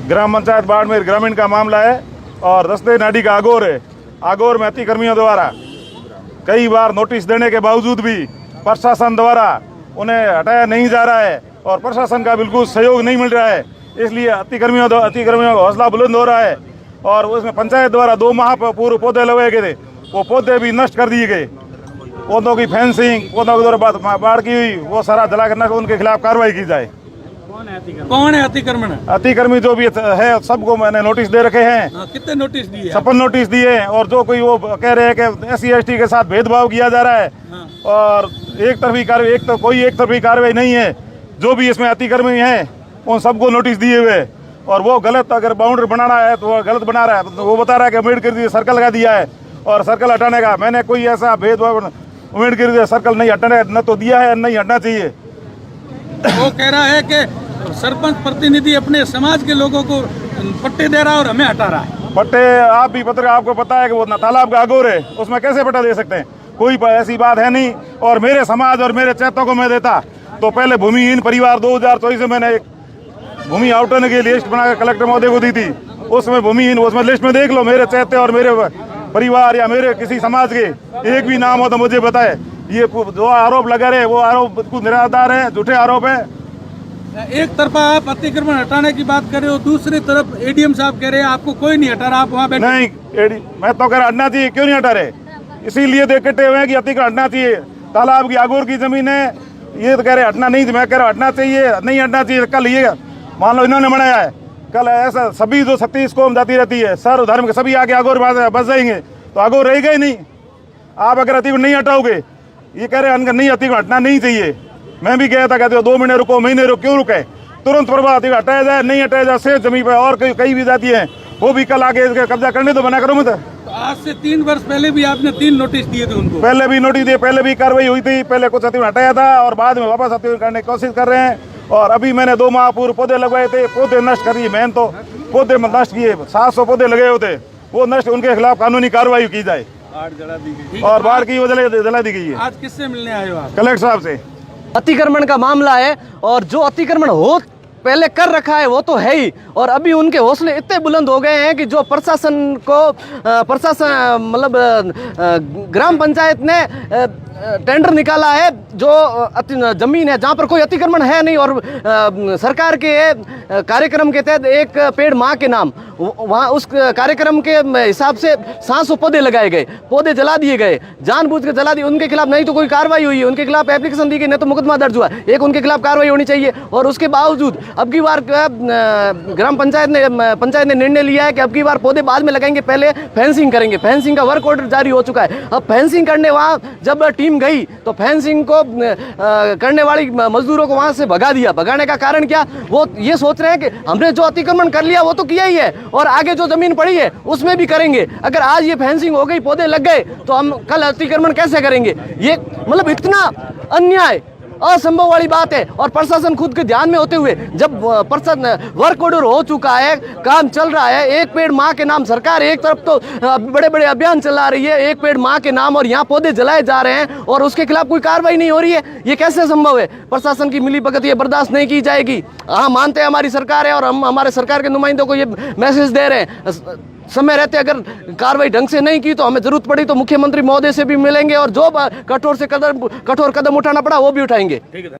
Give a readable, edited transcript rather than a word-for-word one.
ग्राम पंचायत बाड़मेर ग्रामीण का मामला है और रस्ते नाडी का आगोर है। आगोर में अतिक्रमियों द्वारा कई बार नोटिस देने के बावजूद भी प्रशासन द्वारा उन्हें हटाया नहीं जा रहा है और प्रशासन का बिल्कुल सहयोग नहीं मिल रहा है। इसलिए अतिक्रमियों का हौसला बुलंद हो रहा है और उसमें पंचायत द्वारा 2 माह पूर्व पौधे लगाए गए थे, वो पौधे भी नष्ट कर दिए गए। पौधों की फेंसिंग, पौधों के द्वारा बाढ़ की हुई, वो सारा जला करना, उनके खिलाफ कार्रवाई की जाए। कौन है अतिक्रमण? अतिक्रमी जो भी है सबको मैंने नोटिस दे रखे हैं। कितने नोटिस दिए? 56 नोटिस दिए हैं और जो कोई वो कह रहे हैं कि SC/ST के साथ भेदभाव किया जा रहा है और एक तरफी कार्रवाई नहीं है। जो भी इसमें अतिक्रमी हैं उन सबको नोटिस दिए हुए और वो गलत अगर बाउंड्री बनाना है तो वो गलत बना रहा है। तो वो बता रहा है कि अम्बेडकर सर्कल लगा दिया है और सर्कल हटाने का मैंने कोई ऐसा भेदभाव अम्बेडकर सर्कल नहीं हटाने न तो दिया है, नहीं हटना चाहिए। वो कह रहा है कि सरपंच प्रतिनिधि अपने समाज के लोगों को पट्टे दे रहा है और हमें हटा रहा है। पट्टे आप भी पत्र आपको पता है कि वो तालाब का आगोर है, उसमें कैसे पट्टा दे सकते हैं? कोई ऐसी बात है नहीं। और मेरे समाज और मेरे चैतों को मैं देता तो पहले भूमिहीन परिवार 2024 में मैंने एक भूमि आवंटन की लिस्ट बनाकर कलेक्टर महोदय को दी थी। उसमें भूमिहीन, उसमें लिस्ट में देख लो मेरे चैते और मेरे परिवार या मेरे किसी समाज के एक भी नाम हो तो मुझे बताए। ये जो आरोप लगा रहे वो आरोप बिल्कुल निराधार है, झूठे आरोप है। एक तरफा आप अतिक्रमण हटाने की बात कर रहे हो, दूसरी तरफ ADM साहब कह रहे हैं आपको कोई नहीं हटा रहा, आप वहाँ बैठे। नहीं, मैं तो कह रहा हटना चाहिए, क्यों नहीं हटा रहे? इसीलिए तो इकट्ठे हुए हैं कि अतिक्रमण हटना चाहिए। तालाब की आगोर की जमीन है, ये तो कह रहे हटना नहीं, मैं कह रहा हटना चाहिए, नहीं हटना चाहिए। कल ये मान लो इन्होंने बनाया है, कल ऐसा सभी जो 36 कौम जाती रहती है, सर्व धर्म के सभी आगे आगोर बस जाएंगे तो आगोर रहेगा ही नहीं। आप अगर अतिक्रमण नहीं हटाओगे, ये कह रहे हैं नहीं अतिक्रमण हटना नहीं चाहिए। मैं भी कहता कहते हो 2 महीने रुको, महीने रुको, क्यों रुके? तुरंत प्रभाव अतिक्रमण हटाया जाए, नहीं हटाया जाए शेष जमीन पर और कई भी जाती है वो भी कल आगे इसका कब्जा करने तो बना करो मत। तो आज से 3 वर्ष पहले भी आपने 3 नोटिस दिए थे उनको। पहले भी नोटिस दिए, पहले भी कार्रवाई हुई थी, पहले कुछ अतिक्रमण हटाया था और बाद में वापस अतिक्रमण करने की कोशिश कर रहे हैं। और अभी मैंने 2 माह पूर्व पौधे लगवाए थे, पौधे नष्ट कर दिए। मैंने तो पौधे नष्ट किए, 700 पौधे लगे होते वो नष्ट, उनके खिलाफ कानूनी कार्रवाई की जाए। और बाढ़ की वजह जला दी गई है। आज किससे मिलने आए हो आप? कलेक्टर साहब से। अतिक्रमण का मामला है और जो अतिक्रमण हो पहले कर रखा है वो तो है ही, और अभी उनके हौसले इतने बुलंद हो गए हैं कि जो प्रशासन मतलब ग्राम पंचायत ने टेंडर निकाला है जो जमीन है जहाँ पर कोई अतिक्रमण है नहीं और सरकार के कार्यक्रम के तहत एक पेड़ माँ के नाम, वहाँ उस कार्यक्रम के हिसाब से 700 पौधे लगाए गए, पौधे जला दिए गए, जानबूझ कर जला दिए। उनके खिलाफ नहीं तो कोई कार्रवाई हुई है, उनके खिलाफ एप्लीकेशन दी गई, नहीं तो मुकदमा दर्ज हुआ। एक उनके खिलाफ कार्रवाई होनी चाहिए। और उसके बावजूद अब की बार ग्राम पंचायत ने निर्णय लिया है कि अब की बार पौधे बाद में लगाएंगे, पहले फेंसिंग करेंगे। फेंसिंग का वर्क ऑर्डर जारी हो चुका है। अब फेंसिंग करने वहाँ जब टीम गई तो फेंसिंग को करने वाली मजदूरों को वहाँ से भगा दिया। भगाने का कारण क्या? वो ये सोच रहे हैं कि हमने जो अतिक्रमण कर लिया वो तो किया ही है और आगे जो जमीन पड़ी है उसमें भी करेंगे। अगर आज ये फेंसिंग हो गई, पौधे लग गए, तो हम कल अतिक्रमण कैसे करेंगे? ये मतलब इतना अन्याय, असंभव वाली बात है। और प्रशासन खुद के ध्यान में होते हुए जब वर्क ऑर्डर हो चुका है, काम चल रहा है, एक पेड़ माँ के नाम, सरकार एक तरफ तो बड़े बड़े अभियान चला रही है एक पेड़ माँ के नाम, और यहाँ पौधे जलाए जा रहे हैं और उसके खिलाफ कोई कार्रवाई नहीं हो रही है। ये कैसे संभव है? प्रशासन की मिलीभगत ये बर्दाश्त नहीं की जाएगी। हाँ, मानते हैं हमारी सरकार है और हम हमारे सरकार के नुमाइंदों को ये मैसेज दे रहे हैं, समय रहते अगर कार्रवाई ढंग से नहीं की तो हमें जरूरत पड़ी तो मुख्यमंत्री महोदय से भी मिलेंगे और जो कठोर कदम उठाना पड़ा वो भी उठाएंगे।